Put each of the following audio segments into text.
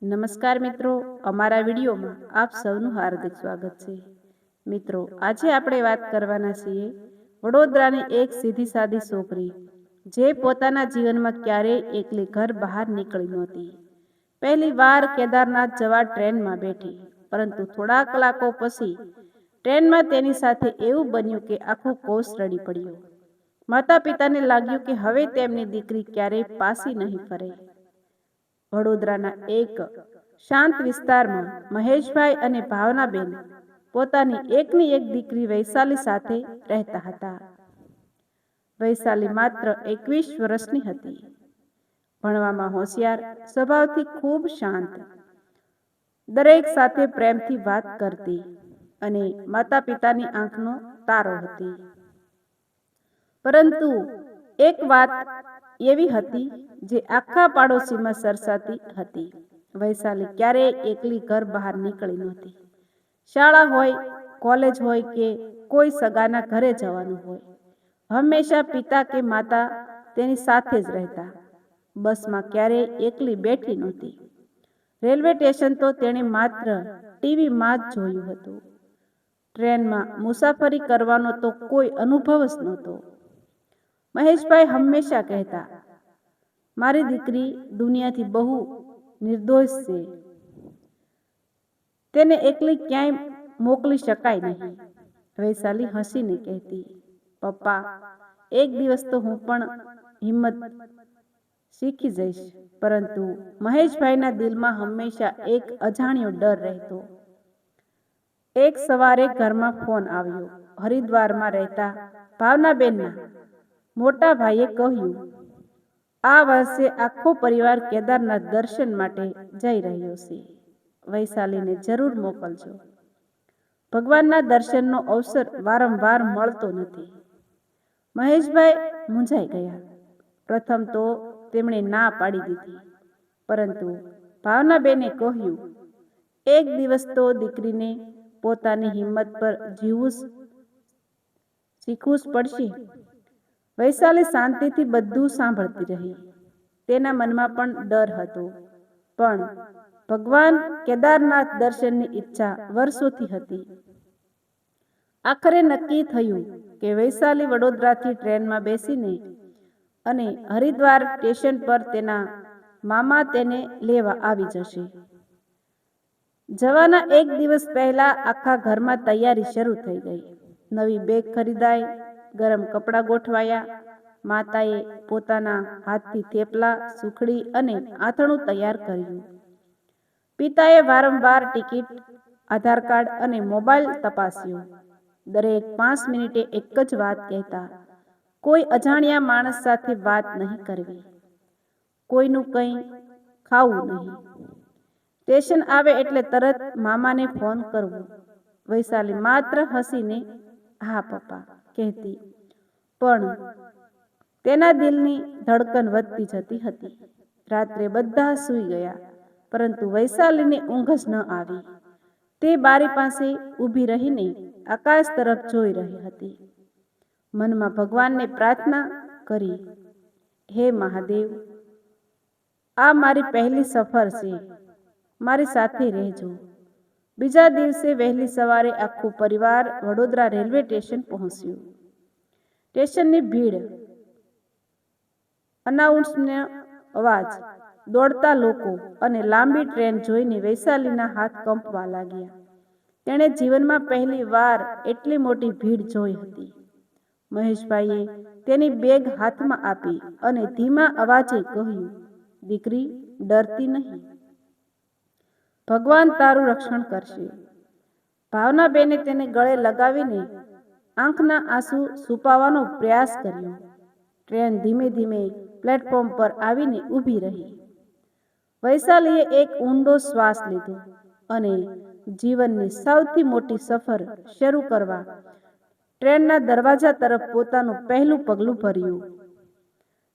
નમસ્કાર મિત્રો, અમારા વિડીયોમાં આપ સૌનું હાર્દિક સ્વાગત છે. મિત્રો, આજે આપણે વાત કરવાના છીએ વડોદરાની એક સીધી સાદી છોકરી જે પોતાના જીવનમાં ક્યારેય એકલી ઘર બહાર નીકળી નહોતી. પહેલી વાર કેદારનાથ જવા ટ્રેનમાં બેઠી, પરંતુ થોડા કલાકો પછી ટ્રેનમાં તેની સાથે એવું બન્યું કે આખું કોષ રડી પડ્યો. માતા પિતાને લાગ્યું કે હવે તેમની દીકરી ક્યારેય પાછી નહીં ફરે. વડોદરાના એક શાંત વિસ્તારમાં મહેશભાઈ અને ભાવનાબેન પોતાની એકની એક દીકરી વૈશાલી સાથે રહેતા હતા. વૈશાલી માત્ર 21 વર્ષની હતી. ભણવામાં હોશિયાર, સ્વભાવથી ખૂબ શાંત, દરેક સાથે પ્રેમથી વાત કરતી અને માતા પિતાની આંખનો તારો હતી. પરંતુ એક વાત એવી હતી જે આખા પાડોશીમાં સરસાતી હતી. વૈશાલી ક્યારેય એકલી ઘર બહાર નીકળી નહોતી. શાળા હોય, કોલેજ હોય કે કોઈ સગાના ઘરે જવાનું હોય, હંમેશા પિતા કે માતા તેની સાથે જ રહેતા. બસમાં ક્યારેય એકલી બેઠી નહોતી. રેલવે સ્ટેશન તો તેણે માત્ર ટીવીમાં જ જોયું હતું. ટ્રેનમાં મુસાફરી કરવાનો તો કોઈ અનુભવ જ નહોતો. મહેશભાઈ હંમેશા કહેતા, મારી દીકરી દુનિયાથી બહુ નિર્દોષ છે, તેને એકલી ક્યાંય મોકલી શકાય નહીં. વૈશાલી હસીને કહેતી, પપ્પા, એક દિવસ તો હું પણ હિંમત શીખી જઈશ. પરંતુ મહેશભાઈના દિલમાં હંમેશા એક અજાણ્યો ડર રહેતો. એક સવારે ઘરમાં ફોન આવ્યો. હરિદ્વારમાં રહેતા ભાવનાબેનના મોટા ભાઈએ કહ્યું, આ વર્ષે આખો પરિવાર કેદારનાથ દર્શન માટે જઈ રહ્યો છે. વૈશાલીને જરૂર મોકલજો. ભગવાનના દર્શનનો અવસર વારંવાર મળતો નથી. મહેશભાઈ મૂંઝાઈ ગયા. પ્રથમ તો તેમણે ના પાડી દીધી, પરંતુ ભાવનાબેને કહ્યું, એક દિવસ તો દીકરીને પોતાની હિંમત પર જીવવું શીખવું જ પડશે. વૈશાલી શાંતિથી બધું સાંભળતી રહી. તેના મનમાં પણ ડર હતો, પણ ભગવાન કેદારનાથ દર્શનની ઈચ્છા વર્ષોથી હતી. આખરે નક્કી થયું કે વૈશાલી વડોદરાથી ટ્રેનમાં બેસીને અને હરિદ્વાર સ્ટેશન પર તેના મામા તેને લેવા આવી જશે. જવાના એક દિવસ પહેલા આખા ઘરમાં તૈયારી શરૂ થઈ ગઈ. નવી બેગ ખરીદાઈ, ગરમ કપડાં ગોઠવાયા. માતાએ પોતાના હાથથી થેપલા, સુખડી અને આથણું તૈયાર કર્યું. પિતાએ વારંવાર ટિકિટ, આધાર કાર્ડ અને મોબાઈલ તપાસ્યો. દરેક 5 મિનિટે એક જ વાત કહેતા, કોઈ અજાણ્યા માણસ સાથે વાત નહીં કરવી, કોઈનું કંઈ ખાવું નહીં. સ્ટેશન આવે એટલે તરત મામાને ફોન કરવો. વૈશાલી માત્ર હસીને હા પપ્પા કહેતી, પણ તેના દિલની ધડકન વધતી જતી હતી. રાત્રે બધા સૂઈ ગયા, પરંતુ વૈશાલીને ઊંઘ જ ન આવી. તે બારી પાસે ઊભી રહીને આકાશ તરફ જોઈ રહી હતી. મનમાં ભગવાનને પ્રાર્થના કરી, હે મહાદેવ, આ મારી પહેલી સફર છે, મારી સાથે રહેજો. બીજા દિવસે વહેલી સવારે આખું પરિવાર વડોદરા રેલવે સ્ટેશન પહોંચ્યું. સ્ટેશનની ભીડ, અનાઉન્સનો અવાજ, દોડતા લોકો અને લાંબી ટ્રેન જોઈને વૈશાલીના હાથ કંપવા લાગ્યા. તેણે જીવનમાં પહેલી વાર એટલી મોટી ભીડ જોઈ હતી. મહેશભાઈએ તેની બેગ હાથમાં આપી અને ધીમા અવાજે કહ્યું, દીકરી, ડરતી નહીં, ભગવાન તારું રક્ષણ કરશે. ભાવનાબેને તેને ગળે લગાવીને આંખના આંસુ છુપાવવાનો પ્રયાસ કર્યો. ટ્રેન ધીમે ધીમે પ્લેટફોર્મ પર આવીને ઊભી રહી. વૈશાલીએ એક ઊંડો શ્વાસ લીધો અને જીવનની સૌથી મોટી સફર શરૂ કરવા ટ્રેનના દરવાજા તરફ પોતાનું પહેલું પગલું ભર્યું.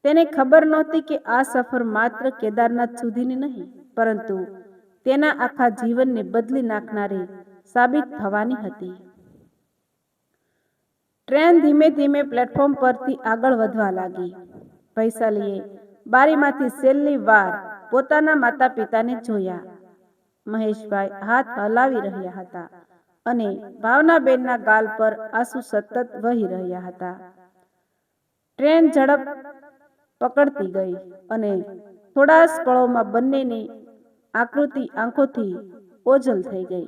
તેને ખબર નહોતી કે આ સફર માત્ર કેદારનાથ સુધીની નહીં, પરંતુ તેના આખા જીવનને બદલી નાખનારી સાબિત થવાની હતી. ટ્રેન ધીમે ધીમે પ્લેટફોર્મ પરથી આગળ વધવા લાગી. વૈશાલીએ બારીમાંથી છેલ્લી વાર પોતાના માતા પિતાને જોયા. મહેશભાઈ હાથ હલાવી રહ્યા હતા અને ભાવનાબેનના ગાલ પર આંસુ સતત વહી રહ્યા હતા. ટ્રેન ઝડપ પકડતી ગઈ અને થોડા જ પળોમાં બંનેની આકૃતિ આંખોથી ઓझલ થઈ ગઈ.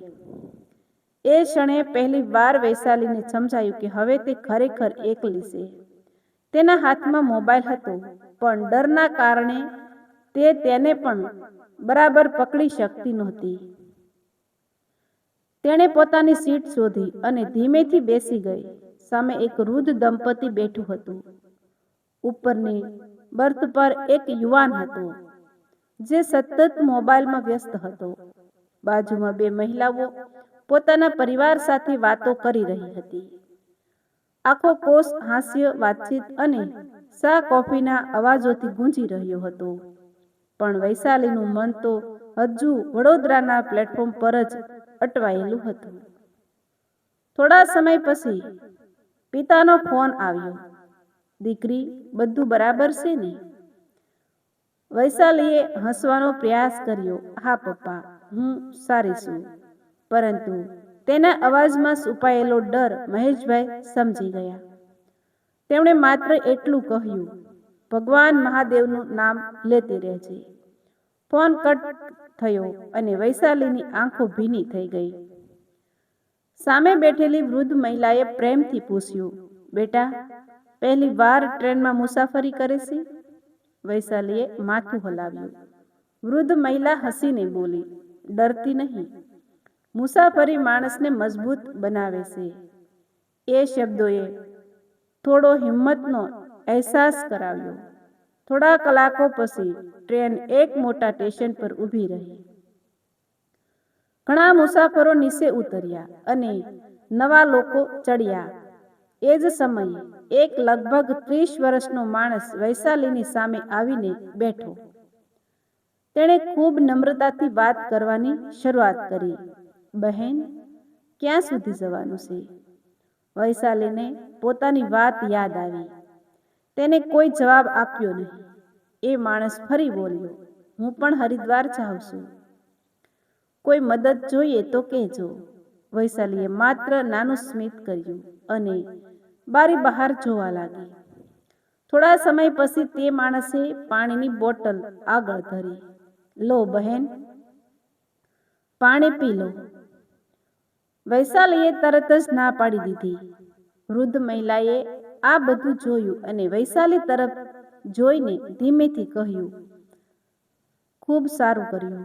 એ ક્ષણે પહેલી વાર વૈશાલીને સમજાયું કે હવે તે ખરેખર એકલી છે. તેના હાથમાં મોબાઈલ હતો, પણ ડરના કારણે તે તેને પણ બરાબર પકડી શકતી નહોતી. તેણે પોતાની સીટ શોધી અને ધીમેથી બેસી ગઈ. સામે એક વૃદ્ધ દંપતી બેઠું હતું. ઉપરની બર્થ પર એક યુવાન હતો, જે સતત મોબાઈલમાં વ્યસ્ત હતો. બાજુમાં બે મહિલાઓ પોતાના પરિવાર સાથે વાતો કરી રહી હતી. આખો કોષ હાસ્ય, વાતચીત અને ચા કોફીના અવાજોથી ગુંજી રહ્યો હતો. પણ વૈશાલીનું મન તો હજુ વડોદરાના પ્લેટફોર્મ પર જ અટવાયેલું હતું. થોડા સમય પછી પિતાનો ફોન આવ્યો. દીકરી, બધું બરાબર છે ને? વૈશાલીએ હસવાનો પ્રયાસ કર્યો. હા પપ્પા, હું સારી છું. પરંતુ તેના અવાજમાં છુપાયેલો ડર મહેશભાઈ સમજી ગયા. તેમણે માત્ર એટલું કહ્યું, ભગવાન મહાદેવનું નામ લેતી રહેજે. ફોન કટ થયો અને વૈશાલીની આંખો ભીની થઈ ગઈ. સામે બેઠેલી વૃદ્ધ મહિલાએ પ્રેમથી પૂછ્યું, બેટા, પહેલી વાર ટ્રેનમાં મુસાફરી કરે છે? વૈશાલીએ માથું હલાવ્યું. વૃદ્ધ મહિલા હસીને બોલી, ડરતી નહીં. મુસાફરી માણસને મજબૂત બનાવે છે. એ શબ્દોએ થોડો હિંમતનો અહેસાસ કરાવ્યો. થોડા કલાકો પછી ટ્રેન એક મોટા સ્ટેશન પર ઊભી રહી. ઘણા મુસાફરો નીચે ઉતર્યા અને નવા લોકો ચડ્યા. એ જ સમયે એક લગભગ 30 વર્ષનો માણસ વૈશાલીની સામે આવીને બેઠો. તેણે ખૂબ નમ્રતાથી વાત કરવાની શરૂઆત કરી. બહેન, ક્યાં સુધી જવાનું છે? વૈશાલીને પોતાની વાત યાદ આવી. તેને કોઈ જવાબ આપ્યો નહીં. એ માણસ ફરી બોલ્યો, હું પણ હરિદ્વાર જાઉં છું. કોઈ મદદ જોઈએ તો કહેજો. વૈશાલીએ માત્ર નાનું સ્મિત કર્યું અને બારી બહાર જોવા લાગી. થોડા સમય પછી તે માણસે પાણીની બોટલ આગળ ધરી. લો બહેન, પાણી પી લો. વૈશાલીએ તરત જ ના પાડી દીધી. વૃદ્ધ મહિલાએ આ બધું જોયું અને વૈશાલી તરફ જોઈને ધીમેથી કહ્યું, ખૂબ સારું કર્યું.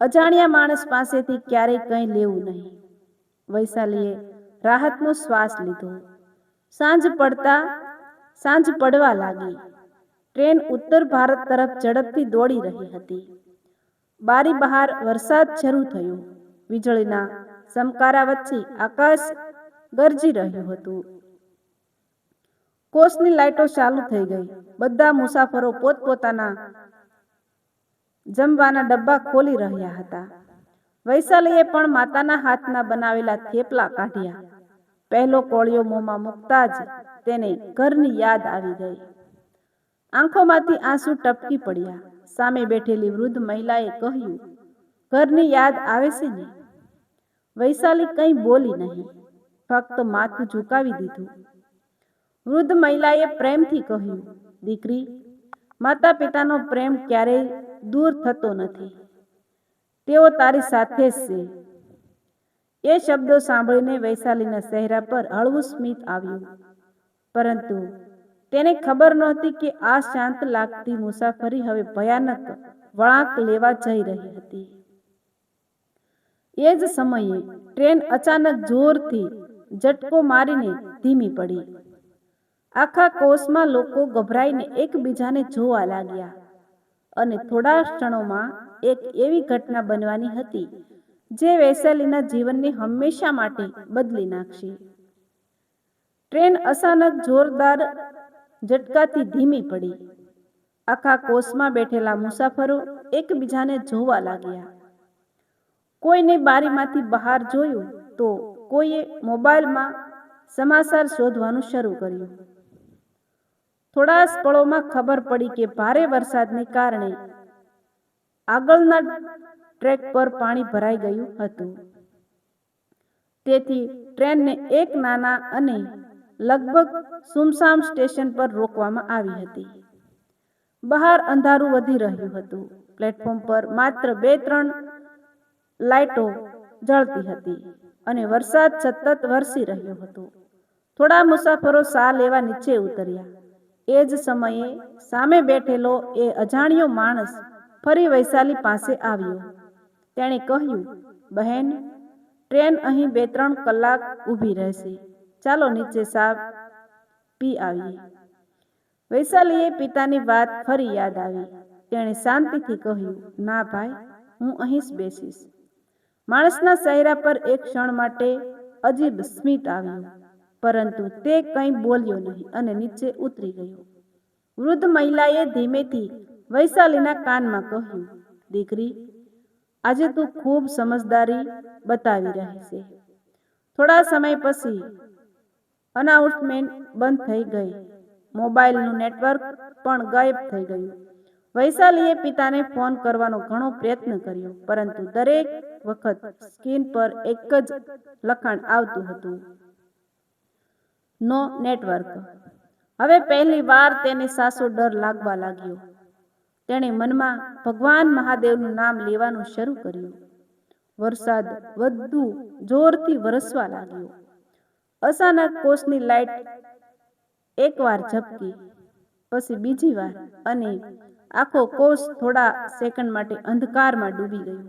અજાણ્યા માણસ પાસેથી ક્યારેય કંઈ લેવું નહીં. વૈશાલીએ રાહતનો શ્વાસ લીધો. સાંજ પડવા લાગી. ટ્રેન ઉત્તર ભારત તરફ ઝડપથી દોડી રહી હતી. બારી બહાર વરસાદ શરૂ થયો. વીજળીના ચમકારા વચ્ચે આકાશ ગરજી રહ્યું હતું. કોચની લાઇટો ચાલુ થઈ ગઈ. બધા મુસાફરો પોતપોતાના જમવાના ડબ્બા ખોલી રહ્યા હતા. વૈશાલીએ પણ માતાના હાથના બનાવેલા થેપલા કાઢ્યા. પહેલો કોળિયો મોંમાં મૂકતા જ તેને ઘરની યાદ આવી ગઈ. આંખોમાંથી આંસુ ટપકી પડ્યા. સામે બેઠેલી વૃદ્ધ મહિલાએ કહ્યું, ઘરની યાદ આવે છે ને? વૈશાલી કંઈ બોલી નહીં, ફક્ત માથું ઝુકાવી દીધું. વૃદ્ધ મહિલાએ પ્રેમથી કહ્યું, દીકરી, માતા પિતાનો પ્રેમ ક્યારેય દૂર થતો નથી. તેઓ તારી સાથે જ છે. એ શબ્દો સાંભળીને વૈશાલીના ચહેરા પર હળવું સ્મિત આવ્યું. પરંતુ તેને ખબર નહોતી કે આ શાંત લાગતી મુસાફરી હવે ભયાનક વળાંક લેવા જઈ રહી હતી. એ જ સમયે ટ્રેન અચાનક જોરથી ઝટકો મારીને ધીમી પડી. આખા કોચમાં લોકો ગભરાઈને એકબીજાને જોવા લાગ્યા અને થોડા ક્ષણોમાં એક એવી ઘટના બનવાની હતી જે વૈશાલીના જીવનને હંમેશા માટે બદલી નાખશે. ટ્રેન અચાનક જોરદાર ઝટકાથી ધીમી પડી. આખા કોચમાં બેઠેલા મુસાફરો એકબીજાને જોવા લાગ્યા. કોઈને બારીમાંથી બહાર જોયું તો કોઈએ મોબાઈલમાં સમાચાર શોધવાનું શરૂ કર્યું. થોડા જ પળોમાં ખબર પડી કે ભારે વરસાદને કારણે આગળના ટ્રેક પર પાણી ભરાઈ ગયું હતું. તેથી ટ્રેનને એક નાના અને લગભગ સુમસામ સ્ટેશન પર રોકવામાં આવી હતી. બહાર અંધારું વધી રહ્યું હતું. પ્લેટફોર્મ પર માત્ર 2-3 લાઇટો જળતી હતી અને વરસાદ સતત વરસી રહ્યો હતો. થોડા મુસાફરો સા લેવા નીચે ઉતર્યા. એ જ સમયે સામે બેઠેલો એ અજાણ્યો માણસ ફરી વૈશાલી પાસે આવ્યો. તેણે કહ્યું, બહેન, ટ્રેન અહીં 2-3 કલાક ઊભી રહેશે. ચાલો નીચે સા પી આવીએ. વૈશાલીએ પિતાની વાત ફરી યાદ આવી. તેણે શાંતિથી કહ્યું, ના ભાઈ, હું અહીં જ બેસીશ. માણસના ચહેરા પર એક ક્ષણ માટે અજીબ સ્મિત આવ્યું, પરંતુ તે કંઈ બોલ્યો નહીં અને નીચે ઉતરી ગયો. વૃદ્ધ મહિલાએ ધીમેથી વૈશાલીના કાનમાં કહ્યું, દીકરી, આજે તું ખૂબ સમજદારી બતાવી રહી છે. થોડા સમય પછી અનાઉન્સમેન્ટ બંધ થઈ ગઈ. મોબાઈલનું નેટવર્ક પણ ગાયબ થઈ ગયું. વૈશાલીએ પિતાને ફોન કરવાનો ઘણો પ્રયત્ન કર્યો, પરંતુ દરેક વખત સ્ક્રીન પર એક જ લખાણ આવતું હતું, નો નેટવર્ક. હવે પહેલી વાર તેને સાસો ડર લાગવા લાગ્યો. તેણે મનમાં ભગવાન મહાદેવનું નામ લેવાનું શરૂ કર્યું. વરસાદ વધુ જોરથી વરસવા લાગ્યો. અચાનક કોચની લાઇટ એકવાર ઝબકી, પછી બીજી વાર, અને આખો કોચ થોડા સેકન્ડ માટે અંધકારમાં ડૂબી ગયો.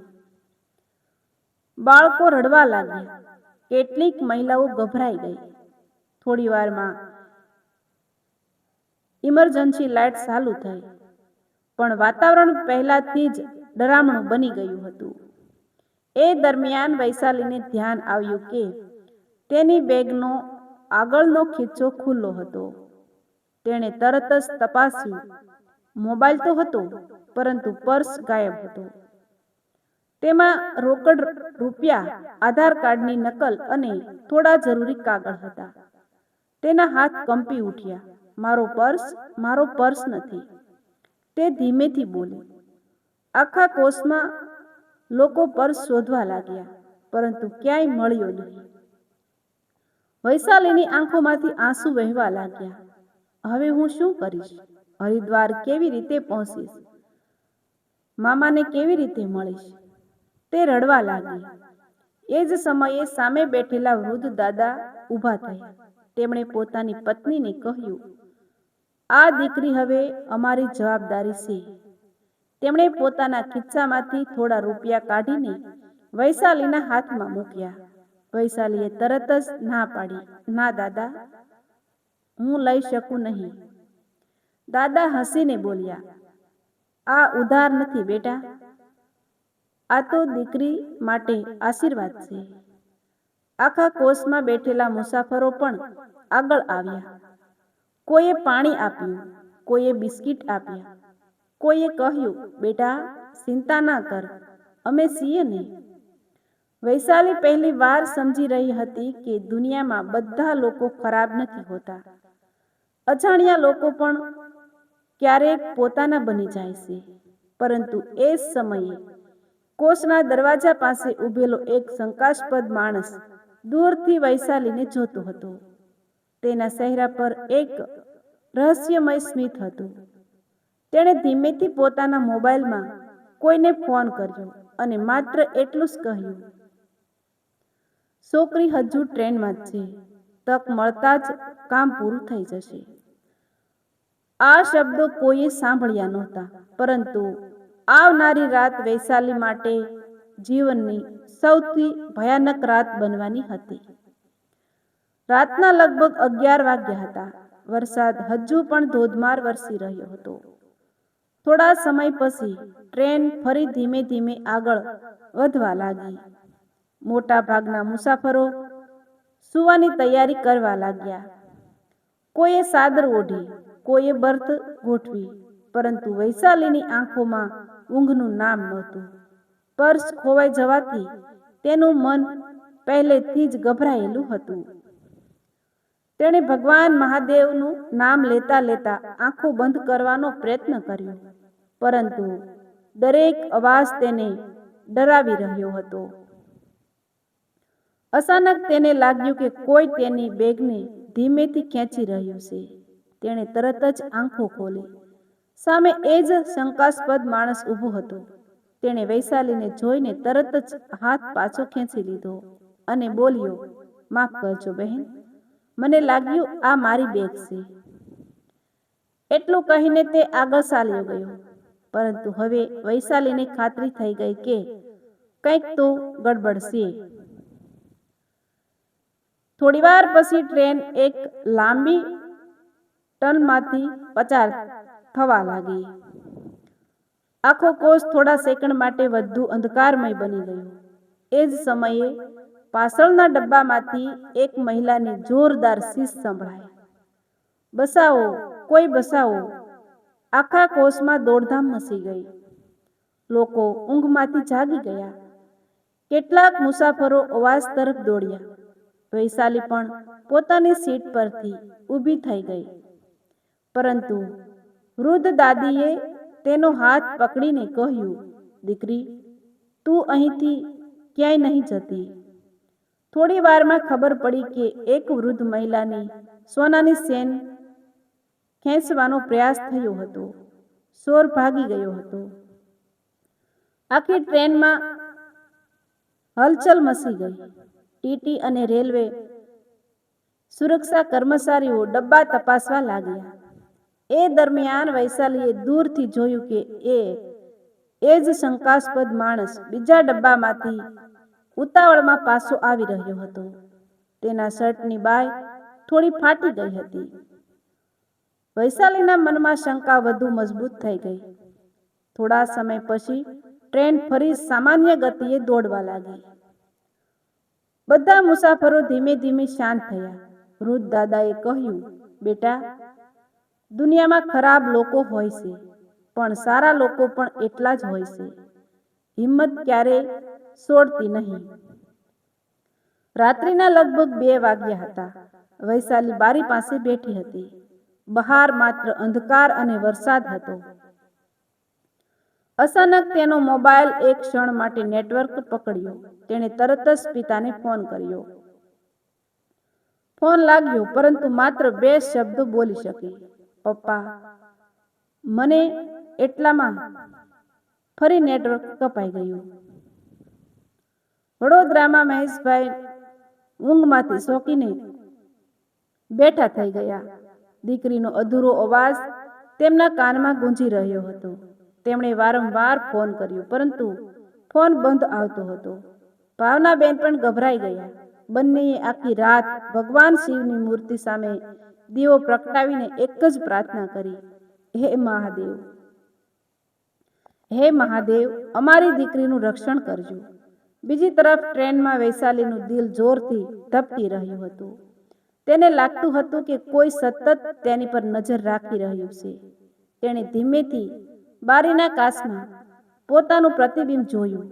બાળકો રડવા લાગ્યા. કેટલીક મહિલાઓ ગભરાઈ ગઈ. થોડી વારમાં ઇમરજન્સી લાઇટ ચાલુ થઈ, પણ વાતાવરણ પહેલાથી જ ડરામણું બની ગયું હતું. એ દરમિયાન વૈશાલીને ધ્યાન આવ્યું કે તેની બેગનો આગળનો ખીચ્ચો ખુલ્લો હતો. તેણે તરત જ તપાસ્યું. મોબાઈલ તો હતો, પરંતુ પર્સ ગાયબ હતો. તેમાં રોકડ રૂપિયા, આધાર કાર્ડની નકલ અને થોડા જરૂરી કાગળ હતા. તેના હાથ કંપી ઉઠ્યા. મારો પર્સ નથી, તે ધીમેથી બોલી. આખા કોચમાં લોકો પર્સ શોધવા લાગ્યા, પરંતુ ક્યાંય મળ્યો નહીં. વૈશાલીની આંખોમાંથી આંસુ વહેવા લાગ્યા. હવે હું શું કરીશ? હરિદ્વાર કેવી રીતે પહોંચીશ? મામાને કેવી રીતે મળીશ? તે રડવા લાગી. એ જ સમયે સામે બેઠેલા વૃદ્ધ દાદા ઊભા થયા. તેમણે પોતાની પત્નીને કહ્યું, આ દીકરી હવે અમારી જવાબદારી છે. તેમણે પોતાના ખિસ્સામાંથી થોડા રૂપિયા કાઢીને વૈશાલીના હાથમાં મૂક્યા. વૈશાલીએ તરત જ ના પાડી, ના દાદા, હું લઈ શકું નહીં. દાદા હસીને બોલ્યા, આ ઉધાર નથી બેટા, આ તો દીકરી માટે આશીર્વાદ છે. આખા કોચમાં બેઠેલા મુસાફરો પણ આગળ આવ્યા. કોઈએ પાણી આપ્યું, કોઈએ બિસ્કિટ આપ્યા, કોઈએ કહ્યું, બેટા, ચિંતા ના કર, અમે છીએ ને. વૈશાલી પહેલી વાર સમજી રહી હતી કે દુનિયામાં બધા લોકો ખરાબ નથી હોતા. અજાણ્યા લોકો પણ ક્યારેક પોતાના બની જાય છે. પરંતુ એ જ સમયે કોચના દરવાજા પાસે ઊભેલો એક શંકાસ્પદ માણસ દૂરથી વૈશાલીને જોતો હતો. તેના ચહેરા પર એક રહસ્યમય સ્મિત હતું. તેણે ધીમેથી પોતાના મોબાઈલમાં કોઈને ફોન કર્યો અને માત્ર એટલું જ કહ્યું, છોકરી હજુ ટ્રેનમાં જ છે, તક મળતા જ કામ પૂરું થઈ જશે. આ શબ્દો કોઈએ સાંભળ્યા નહોતા, પરંતુ આવનારી રાત વૈશાલી માટે જીવનની સૌથી ભયાનક રાત બનવાની હતી. રાતના લગભગ 11 વાગ્યા હતા. વરસાદ હજુ પણ ધોધમાર વરસી રહ્યો હતો. થોડા સમય પછી ટ્રેન ફરી ધીમે ધીમે આગળ વધવા લાગી. મોટા ભાગના મુસાફરો સૂવાની તૈયારી કરવા લાગ્યા. કોઈએ ચાદર ઓઢી, કોઈએ બર્થ ગોઠવી, પરંતુ વૈશાલીની આંખોમાં ઊંઘનું નામ નહોતું. પર્સ ખોવાઈ જવાથી તેનું મન પહેલેથી જ ગભરાયેલું હતું. તેણે ભગવાન મહાદેવનું નામ લેતા લેતા આંખો બંધ કરવાનો પ્રયત્ન કર્યો, પરંતુ દરેક અવાજ તેને ડરાવી રહ્યો હતો. અચાનક તેને લાગ્યું કે કોઈ તેની બેગને ધીમેથી ખેંચી રહ્યું છે. તેણે તરત જ આંખો ખોલી. સામે એ જ શંકાસ્પદ માણસ ઊભો હતો. તેણે વૈશાલીને જોઈને તરત જ હાથ પાછો ખેંચી લીધો અને બોલ્યો, માફ કરજો બહેન, મને લાગ્યું આ મારી બેગ છે. એટલું કહીને તે આગળ ચાલ્યો ગયો. પરંતુ હવે વૈશાલીને ખાતરી થઈ ગઈ કે કંઈક તો ગડબડ છે. થોડીવાર પછી ટ્રેન એક લાંબી ટનલમાંથી પસાર થવા લાગી. આખો કોચ થોડા સેકન્ડ માટે વધુ અંધકારમય બની ગયો. એ જ સમયે પાછળના ડબ્બામાંથી એક મહિલાની જોરદાર ચીસ સંભળાઈ, બસાવો, કોઈ બસાવો! આખા કોચમાં દોડધામ મચી ગઈ. લોકો ઊંઘમાંથી જાગી ગયા. કેટલાક મુસાફરો અવાજ તરફ દોડ્યા. વૈશાલી પણ પોતાની સીટ પરથી ઊભી થઈ ગઈ. પરંતુ વૃદ્ધ દાદીએ તેનો હાથ પકડીને કહ્યું, દીકરી, તું અહીંથી ક્યાંય નહીં જતી. થોડી વારમાં ખબર પડી કે એક વૃદ્ધ મહિલાની સોનાની ચેન ખેંચવાનો પ્રયાસ થયો હતો. શોર ભાગી ગયો હતો. આખી ટ્રેનમાં હલચલ મચી ગઈ. ટીટી અને રેલવે સુરક્ષા કર્મચારીઓ ડબ્બા તપાસવા લાગ્યા. એ દરમિયાન વૈશાલીએ દૂરથી જોયું કે એ જ શંકાસ્પદ માણસ બીજા ડબ્બામાંથી ઉતાવળમાં પાછો આવી રહ્યો હતો. તેના શર્ટની બાય થોડી ફાટી ગઈ હતી. વૈશાલીના મનમાં શંકા વધુ મજબૂત થઈ ગઈ. થોડા સમય પછી ટ્રેન ફરી સામાન્ય ગતિએ દોડવા લાગી. બધા મુસાફરો ધીમે ધીમે શાંત થયા. વૃદ્ધ દાદાએ કહ્યું, બેટા, દુનિયામાં ખરાબ લોકો હોય છે, પણ સારા લોકો પણ એટલા જ હોય છે. હિંમત ક્યારેય છોડતી નહીં. રાત્રિના લગભગ 2 વાગ્યા હતા. વૈશાલી બારી પાસે બેઠી હતી. બહાર માત્ર અંધકાર અને વરસાદ હતો. અચાનક તેનો મોબાઈલ એક ક્ષણ માટે નેટવર્ક પકડ્યો. તેણે તરત જ પિતાને ફોન કર્યો. ફોન લાગ્યો, પરંતુ માત્ર 2 શબ્દો બોલી શકી, પપ્પા. મને એટલામાં ફરી નેટવર્ક કપાઈ ગયું. વડોદરામાં મહેશભાઈ ઊંઘમાંથી ચોંકીને બેઠા થઈ ગયા. દીકરીનો અધૂરો અવાજ તેમના કાનમાં ગુંજી રહ્યો હતો. તેમણે વારંવાર ફોન કર્યો, પરંતુ ફોન બંધ આવતો હતો. ભાવનાબેન પણ ગભરાઈ ગયા. બંનેએ આખી રાત ભગવાન શિવની મૂર્તિ સામે દીવો પ્રગટાવીને એક જ પ્રાર્થના કરી, હે મહાદેવ, હે મહાદેવ, અમારી દીકરીનું રક્ષણ કરજો. બીજી તરફ ટ્રેનમાં વૈશાલીનું દિલ જોરથી ધબકી રહ્યું હતું. તેને લાગતું હતું કે કોઈ સતત તેની પર નજર રાખી રહ્યું છે. તેણે ધીમેથી બારીના કાચમાં પોતાનું પ્રતિબિંબ જોયું,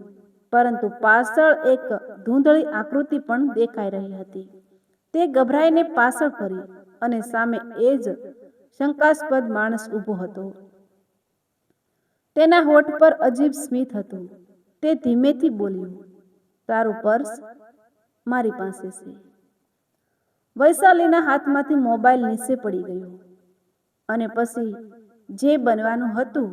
પરંતુ પાછળ એક ધૂંધળી આકૃતિ પણ દેખાઈ રહી હતી. તે ગભરાઈને પાછળ ફરી અને સામે એ જ શંકાસ્પદ માણસ ઊભો હતો. તેના હોઠ પર અજીબ સ્મિત હતું. તે ધીમેથી બોલ્યો, તારું પર્સ મારી પાસે છે. વૈશાલીના હાથમાંથી મોબાઈલ નીચે પડી ગયો. અને પછી જે બનવાનું હતું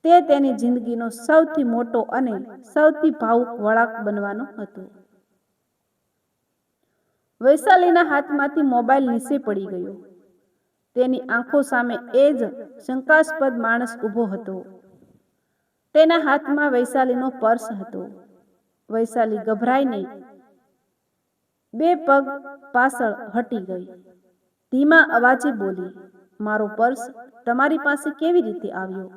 તે તેની જિંદગીનો સૌથી મોટો અને સૌથી ભાવુક વળાંક બનવાનો હતો. વૈશાલીના હાથમાંથી મોબાઈલ નીચે પડી ગયો. તેની આંખો સામે એ જ શંકાસ્પદ માણસ ઊભો હતો. તેના હાથમાં વૈશાલીનો પર્સ હતો. વૈશાલી ગભરાઈને 2 પગ પાછળ હટી ગઈ. ધીમા અવાજે બોલી, મારો પર્સ તમારી પાસે કેવી રીતે આવ્યો?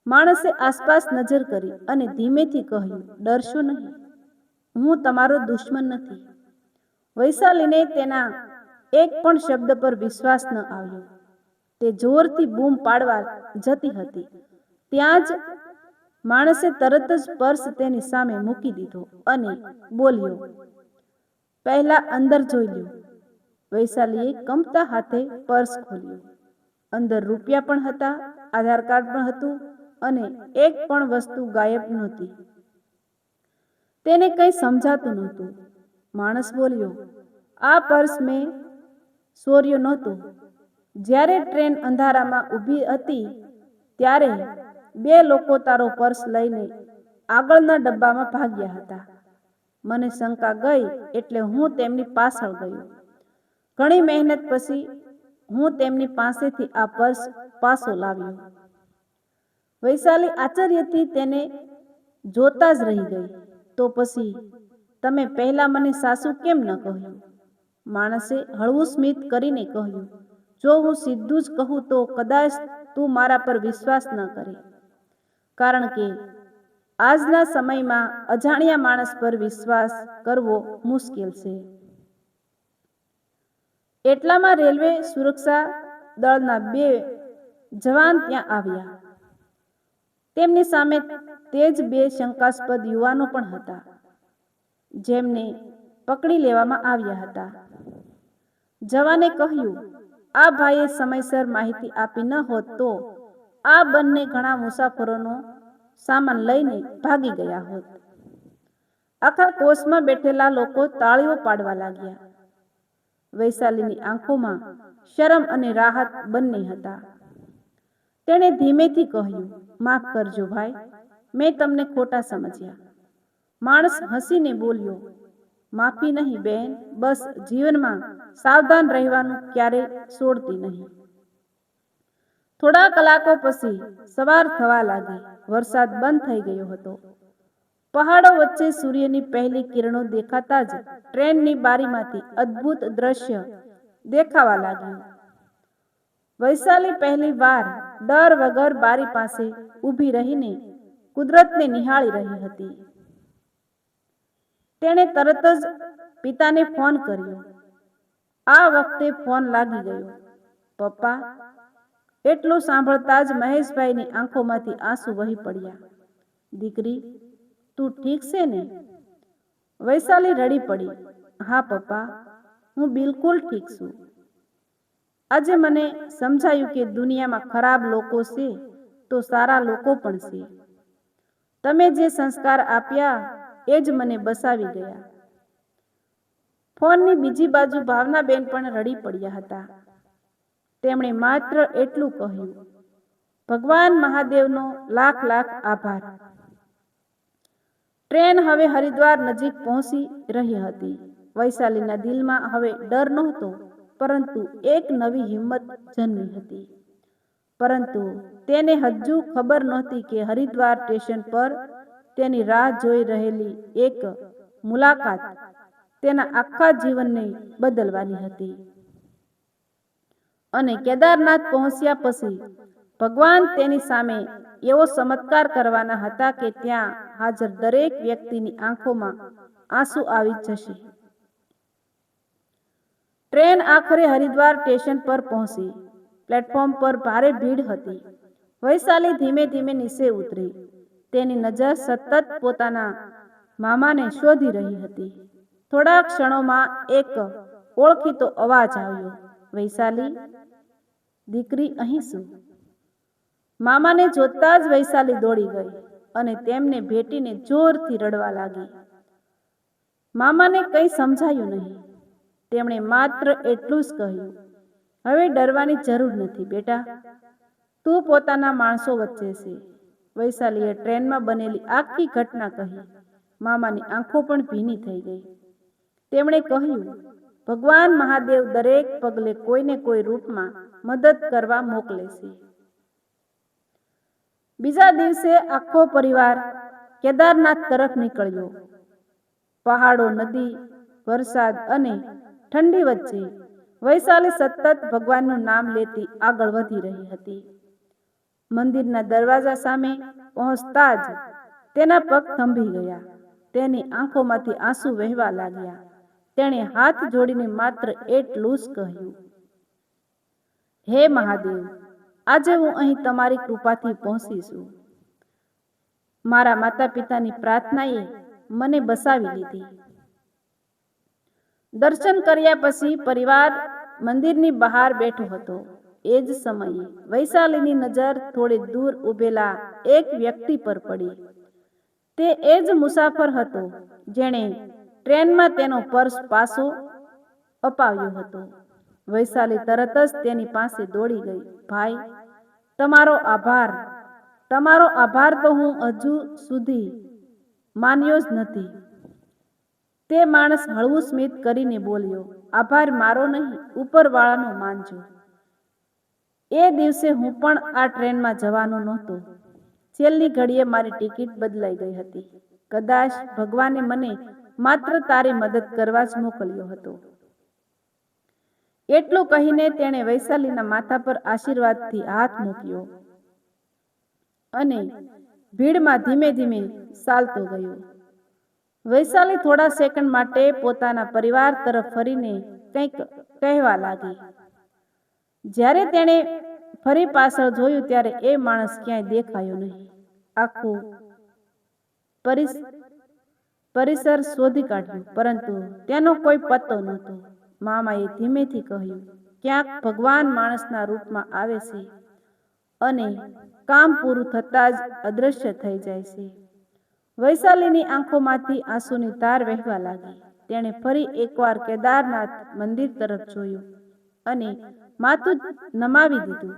માણસે આસપાસ નજર કરી અને ધીમેથી કહ્યું, ડરશો નહીં, હું તમારો દુશ્મન નથી. વૈશાલીને તેના એક પણ શબ્દ પર વિશ્વાસ ન આવ્યો. તે જોરથી બૂમ પાડવા જતી હતી. ત્યાં જ માણસે તરત જ પર્સ તેની સામે મૂકી દીધો અને બોલ્યો, પહેલા અંદર જોઈ લ્યો. વૈશાલીએ કંપતા હાથે પર્સ ખોલ્યું. અંદર રૂપિયા પણ હતા, આધાર કાર્ડ પણ હતું અને એક પણ વસ્તુ ગાયબ નહોતી. તેને કંઈ સમજાતું નહોતું. માણસ બોલ્યો, આ પર્સ મેં ચોર્યું નહોતું. જ્યારે ટ્રેન અંધારામાં ઊભી હતી ત્યારે 2 લોકો તારો પર્સ લઈને આગળના ડબ્બામાં ભાગ્યા હતા. મને શંકા ગઈ એટલે હું તેમની પાછળ ગયો. ઘણી મહેનત પછી હું તેમની પાસેથી આ પર્સ પાછો લાવ્યો. વૈશાલી આશ્ચર્યથી તેને જોતા જ રહી ગઈ. તો પછી તમે પહેલા મને સાસુ કેમ ન કહ્યું? માણસે હળવું સ્મિત કરીને કહ્યું, જો હું સીધું જ કહું તો કદાચ તું મારા પર વિશ્વાસ ન કરે. કારણ કે આજના સમયમાં અજાણ્યા માણસ પર વિશ્વાસ કરવો મુશ્કેલ છે. એટલામાં રેલવે સુરક્ષા દળના 2 જવાન ત્યાં આવ્યા. તેમની સામે તે જ 2 શંકાસ્પદ યુવાનો પણ હતા, જેમને પકડી લેવામાં આવ્યા હતા. જવાને કહ્યું, આ ભાઈએ સમયસર માહિતી આપી ન હોત તો આ બંને ઘણા મુસાફરોનો સામાન લઈને ભાગી ગયા હોત. આખા કોચમાં બેઠેલા લોકો તાળીઓ પાડવા લાગ્યા. વૈશાલીની આંખોમાં શરમ અને રાહત બંને હતા. તેણે ધીમેથી કહ્યું, માફ કરજો ભાઈ, મેં તમને ખોટા સમજ્યા. માણસ હસીને બોલ્યો, માફી નહીં બેન, બસ જીવનમાં સાવધાન રહેવાનું ક્યારેય છોડતી નહીં. થોડા કલાકો પછી સવાર થવા લાગી. વરસાદ બંધ થઈ ગયો હતો. પહાડો વચ્ચે સૂર્યની પહેલી કિરણો દેખાતા જ ટ્રેનની બારીમાંથી અદ્ભુત દ્રશ્ય દેખાવા લાગ્યું. વૈશાલી પહેલી વાર ડર વગર બારી પાસે ઊભી રહીને કુદરતને નિહાળી રહી હતી. તેણે તરત જ પિતાને ફોન કર્યો. આ વખતે ફોન લાગી ગયો. પપ્પા, એટલું સાંભળતા જ મહેશભાઈની આંખોમાંથી આંસુ વહી પડ્યા. દીકરી, તું ઠીક છે ને? વૈશાલી રડી પડી. હા પપ્પા, હું બિલકુલ ઠીક છું. આજે મને સમજાયું કે દુનિયામાં ખરાબ લોકો છે તો સારા લોકો પણ છે. તમે જે સંસ્કાર આપ્યા એ જ મને બસાવી ગયા. ફોનની બીજી બાજુ ભાવનાબેન પણ રડી પડ્યા હતા. તેમણે માત્ર એટલું કહ્યું, ભગવાન મહાદેવનો લાખ લાખ આભાર. ટ્રેન હવે હરિદ્વાર નજીક પહોંચી રહી હતી. વૈશાલીના દિલમાં હવે ડર નહોતો, પરંતુ એક નવી હિંમત જન્મી હતી. પરંતુ તેને હજુ ખબર નહોતી કે હરિદ્વાર સ્ટેશન પર તેની રાહ જોઈ રહેલી એક મુલાકાત તેના આખા જીવનને બદલવાની હતી. અને કેદારનાથ પહોંચ્યા પછી ભગવાન તેની સામે એવો ચમત્કાર કરવાના હતા કે ત્યાં હાજર દરેક વ્યક્તિની આંખોમાં આંસુ આવી જશે. ટ્રેન આખરે હરિદ્વાર સ્ટેશન પર પહોંચી. પ્લેટફોર્મ પર ભારે ભીડ હતી. વૈશાલી ધીમે ધીમે નીચે ઉતરી. તેની નજર સતત પોતાના મામાને શોધી રહી હતી. થોડા ક્ષણોમાં એક ઓળખીતો અવાજ આવ્યો, વૈશાલી, દીકરી અહીં શું? મામાને જોતા જ વૈશાલી દોડી ગઈ અને તેમને ભેટીને જોરથી રડવા લાગી. મામાને કંઈ સમજાયું નહીં. તેમણે માત્ર એટલું જ કહ્યું, હવે ડરવાની જરૂર નથી બેટા, તું પોતાના માણસો વચ્ચે છે. વૈશાલીએ ટ્રેનમાં બનેલી આખી ઘટના કહી. મામાની આંખો પણ ભીની થઈ ગઈ. તેમણે કહ્યું, ભગવાન મહાદેવ દરેક પગલે કોઈને કોઈ રૂપમાં મદદ કરવા મોકલે છે. બીજા દિવસે આખો પરિવાર કેદારનાથ તરફ નીકળ્યો. પહાડો, નદી, વરસાદ અને ઠંડી વચ્ચે વૈશાલી સતત ભગવાનનું નામ લેતી આગળ વધી રહી હતી. મંદિરના દરવાજા સામે પહોંચતા જ તેના પગ થંભી ગયા. તેની આંખોમાંથી આંસુ વહેવા લાગ્યા. તેણે હાથ જોડીને માત્ર એટલું જ કહ્યું, હે મહાદેવ, આજે હું અહીં તમારી કૃપાથી પહોંચી છું. મારા માતા પિતાની પ્રાર્થનાએ મને બસાવી લીધી. દર્શન કર્યા પછી પરિવાર મંદિરની બહાર બેઠો હતો. એ જ સમયે વૈશાલીની નજર થોડી દૂર ઊભેલા એક વ્યક્તિ પર પડી. તે એ જ મુસાફર હતો જેણે ટ્રેનમાં તેનો પર્સ પાછો અપાવ્યો હતો. વૈશાલી તરત જ તેની પાસે દોડી ગઈ. ભાઈ, તમારો આભાર. તમારો આભાર તો હું હજુ સુધી માન્યો જ નથી. તે માણસ હળવું સ્મિત કરીને બોલ્યો, આભાર મારો નહીં, ઉપરવાળાનો માનજો. એ દિવસે હું પણ આ ટ્રેનમાં જવાનો નહોતો. છેલ્લી ઘડીએ મારી ટિકિટ બદલાઈ ગઈ હતી. કદાચ ભગવાને મને માત્ર તારી મદદ કરવા જ મોકલ્યો હતો. એટલું કહીને તેણે વૈશાલીના માથા પર આશીર્વાદથી હાથ મૂક્યો અને ભીડમાં ધીમે ધીમે ચાલતો ગયો. વૈશાલી થોડા સેકન્ડ માટે પોતાના પરિવાર તરફ ફરીને કંઈક કહેવા લાગી. જ્યારે તેણે ફરી પાછળ જોયું ત્યારે એ માણસ ક્યાંય દેખાયો નહીં. આખું પરિસર શોધી કાઢ્યું, પરંતુ તેનો કોઈ પત્તો નહોતો. મામાએ ધીમેથી કહ્યું, ક્યાંક ભગવાન માણસના રૂપમાં આવે છે અને કામ પૂરું થતાં જ અદૃશ્ય થઈ જાય છે. વૈશાલીની આંખોમાંથી આંસુની ધાર વહેવા લાગી. તેણે ફરી એકવાર કેદારનાથ મંદિર તરફ જોયું અને માથું નમાવી દીધું.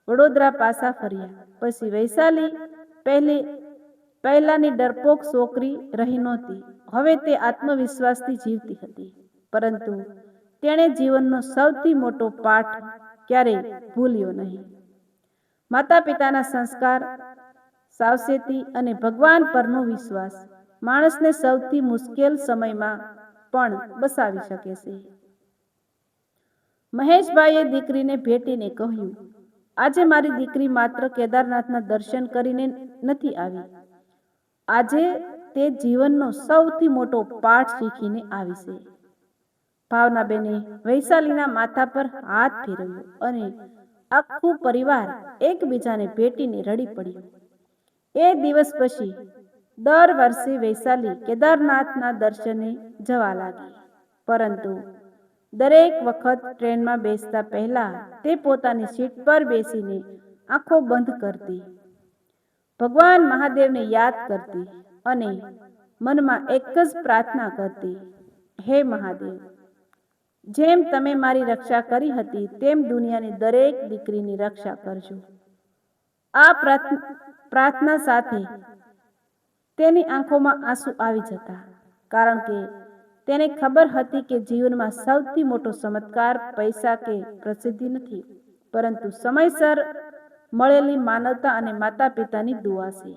વડોદરા પાછા ફર્યા. પછી વૈશાલી પહેલાની ડરપોક છોકરી રહી નહોતી. હવે તે આત્મવિશ્વાસથી જીવતી હતી. પરંતુ તેણે જીવનનો સૌથી મોટો પાઠ ક્યારેય ભૂલ્યો નહીં. માતા પિતાના સંસ્કાર, સાવચેતી અને ભગવાન પરનો વિશ્વાસ માણસને સૌથી મુશ્કેલ સમયમાં પણ બચાવી શકે છે. મહેશભાઈએ દીકરીને ભેટીને કહ્યું, આજે મારી દીકરી માત્ર કેદારનાથના દર્શન કરીને નથી આવી. આજે તે જીવનનો સૌથી મોટો પાઠ શીખીને આવી છે. ભાવનાબેને વૈશાલીના માથા પર હાથ ફેરવ્યો અને આખું પરિવાર એકબીજાને ભેટીને રડી પડ્યું. એ દિવસ પછી દર વર્ષે વૈશાલી કેદારનાથના દર્શને જવા લાગી. પરંતુ દરેક વખત ટ્રેનમાં બેસતા પહેલા તે પોતાની સીટ પર બેસીને આંખો બંધ કરતી, ભગવાન મહાદેવને યાદ કરતી અને મનમાં એક જ પ્રાર્થના કરતી, હે મહાદેવ, જેમ તમે મારી રક્ષા કરી હતી તેમ દુનિયાની દરેક દીકરીની રક્ષા કરજો. આ પ્રાર્થના સાથે તેની આંખોમાં આંસુ આવી જતા, કારણ કે તેને ખબર હતી કે જીવનમાં સૌથી મોટો ચમત્કાર પૈસા કે પ્રસિદ્ધિ નથી, પરંતુ સમયસર મળેલી માનવતા અને માતા પિતાની દુઆ છે.